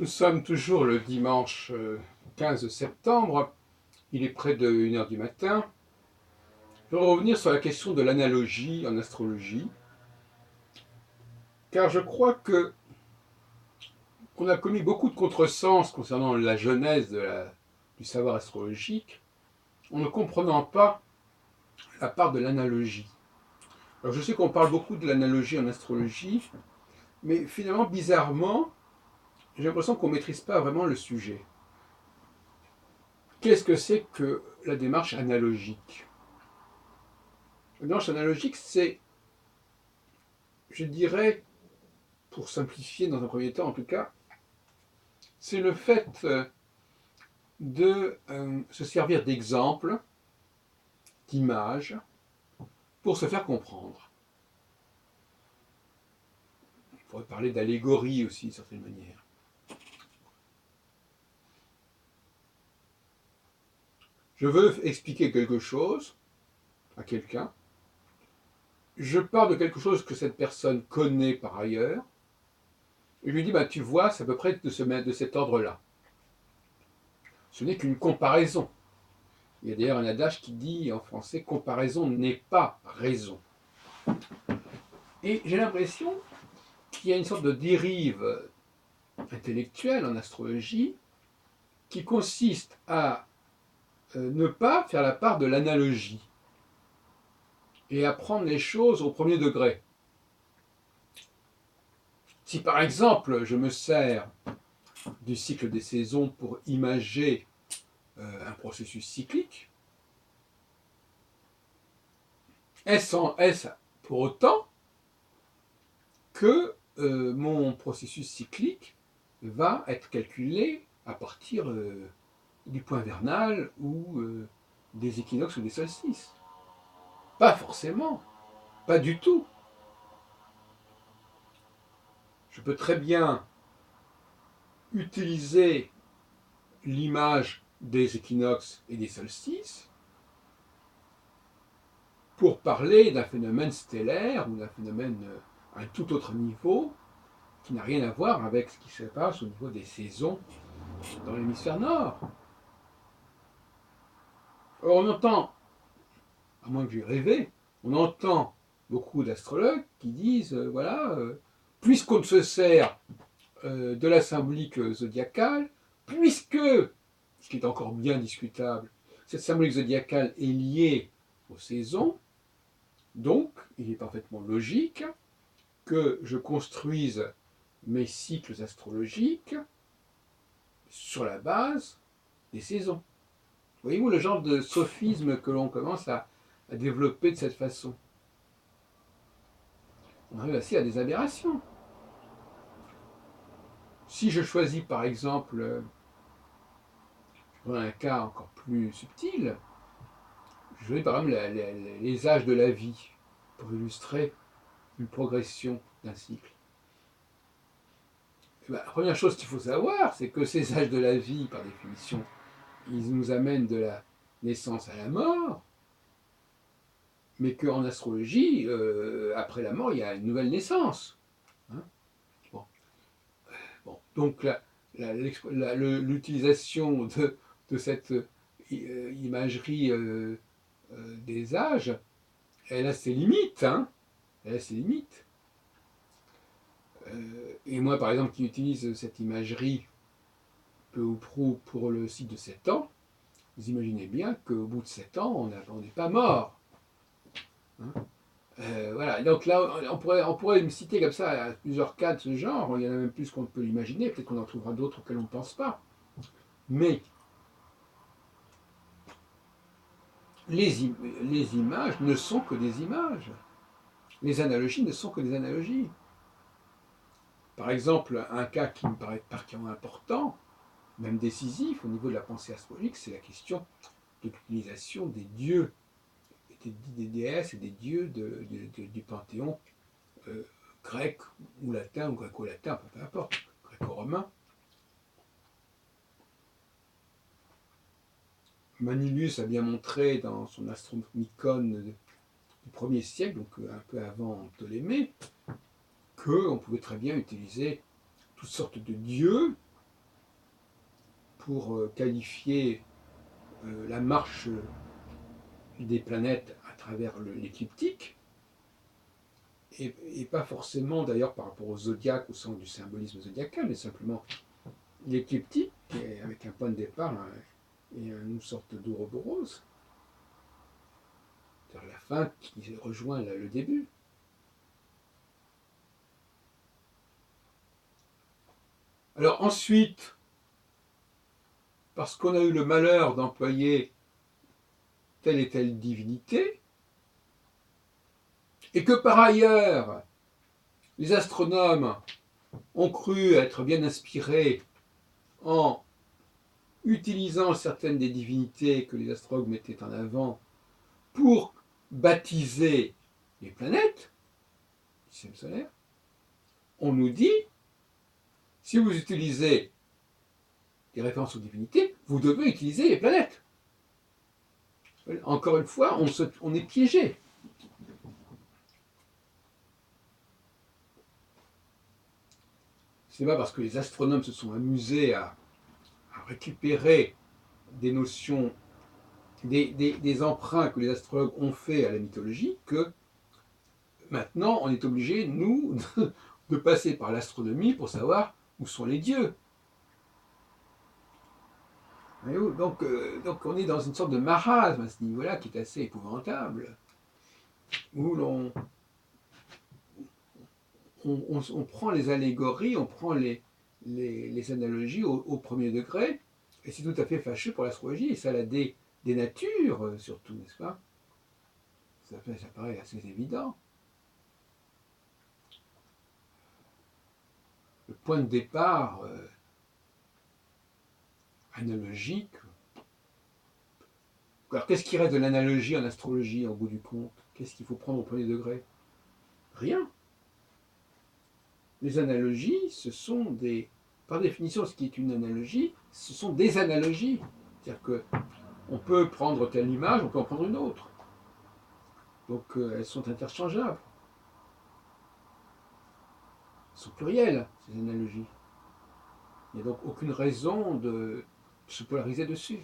Nous sommes toujours le dimanche 15 septembre, il est près de 1 heure du matin. Je vais revenir sur la question de l'analogie en astrologie, car je crois qu'on a commis beaucoup de contresens concernant la genèse du savoir astrologique, en ne comprenant pas la part de l'analogie. Alors je sais qu'on parle beaucoup de l'analogie en astrologie, mais finalement, bizarrement, j'ai l'impression qu'on ne maîtrise pas vraiment le sujet. Qu'est-ce que c'est que la démarche analogique? La démarche analogique, c'est, je dirais, pour simplifier dans un premier temps en tout cas, c'est le fait de se servir d'exemples, d'images, pour se faire comprendre. Il pourrait parler d'allégorie aussi, d'une certaine manière. Je veux expliquer quelque chose à quelqu'un, je parle de quelque chose que cette personne connaît par ailleurs, et je lui dis, bah, tu vois, c'est à peu près de cet ordre-là. Ce n'est qu'une comparaison. Il y a d'ailleurs un adage qui dit en français, comparaison n'est pas raison. Et j'ai l'impression qu'il y a une sorte de dérive intellectuelle en astrologie qui consiste à ne pas faire la part de l'analogie et à prendre les choses au premier degré. Si par exemple je me sers du cycle des saisons pour imager un processus cyclique, est-ce pour autant que mon processus cyclique va être calculé à partir du point vernal ou des équinoxes ou des solstices? Pas forcément, pas du tout. Je peux très bien utiliser l'image des équinoxes et des solstices pour parler d'un phénomène stellaire ou d'un phénomène à un tout autre niveau qui n'a rien à voir avec ce qui se passe au niveau des saisons dans l'hémisphère nord. Or, on entend, à moins que j'ai rêvé, on entend beaucoup d'astrologues qui disent, voilà, puisqu'on se sert de la symbolique zodiacale, puisque, ce qui est encore bien discutable, cette symbolique zodiacale est liée aux saisons, donc il est parfaitement logique que je construise mes cycles astrologiques sur la base des saisons. Voyez-vous le genre de sophisme que l'on commence à développer de cette façon? On arrive aussi à des aberrations. Si je choisis par exemple, je prends un cas encore plus subtil, je choisis par exemple les âges de la vie pour illustrer une progression d'un cycle. La première chose qu'il faut savoir, c'est que ces âges de la vie, par définition, ils nous amènent de la naissance à la mort, mais qu'en astrologie, après la mort, il y a une nouvelle naissance. Hein. Bon. Bon. Donc l'utilisation de cette imagerie des âges, elle a ses limites. Hein. Elle a ses limites. Et moi, par exemple, qui utilise cette imagerie peu ou prou pour le cycle de 7 ans, vous imaginez bien qu'au bout de 7 ans, on n'est pas mort. Hein. Voilà, donc là, on pourrait me citer comme ça plusieurs cas de ce genre, il y en a même plus qu'on peut l'imaginer, peut-être qu'on en trouvera d'autres auxquels on ne pense pas. Mais les images ne sont que des images. Les analogies ne sont que des analogies. Par exemple, un cas qui me paraît particulièrement important, même décisif au niveau de la pensée astrologique, c'est la question de l'utilisation des dieux, des déesses et des dieux du panthéon grec ou latin ou gréco-latin, peu importe, gréco-romain. Manilius a bien montré dans son Astronomicon du 1er siècle, donc un peu avant Ptolémée, qu'on pouvait très bien utiliser toutes sortes de dieux pour qualifier la marche des planètes à travers l'écliptique, et pas forcément d'ailleurs par rapport au zodiaque au sens du symbolisme zodiacal, mais simplement l'écliptique avec un point de départ et une sorte d'ouroboros, c'est-à-dire la fin qui rejoint le début. Alors ensuite, parce qu'on a eu le malheur d'employer telle et telle divinité, et que par ailleurs, les astronomes ont cru être bien inspirés en utilisant certaines des divinités que les astrologues mettaient en avant pour baptiser les planètes du système solaire, on nous dit, si vous utilisez des références aux divinités, vous devez utiliser les planètes. Encore une fois, on est piégé. C'est pas parce que les astronomes se sont amusés à récupérer des notions, des emprunts que les astrologues ont fait à la mythologie que maintenant on est obligé, nous, de passer par l'astronomie pour savoir où sont les dieux. Donc on est dans une sorte de marasme à ce niveau-là qui est assez épouvantable, où on prend les allégories, on prend les analogies au premier degré, et c'est tout à fait fâcheux pour l'astrologie, et ça a des natures surtout, n'est-ce pas? Ça paraît assez évident. Le point de départ analogique. Alors qu'est-ce qui reste de l'analogie en astrologie au bout du compte? Qu'est-ce qu'il faut prendre au premier degré? Rien. Les analogies, ce sont des... Par définition, ce qui est une analogie, ce sont des analogies. C'est-à-dire qu'on peut prendre telle image, on peut en prendre une autre. Donc elles sont interchangeables. Elles sont plurielles, ces analogies. Il n'y a donc aucune raison de se polariser dessus.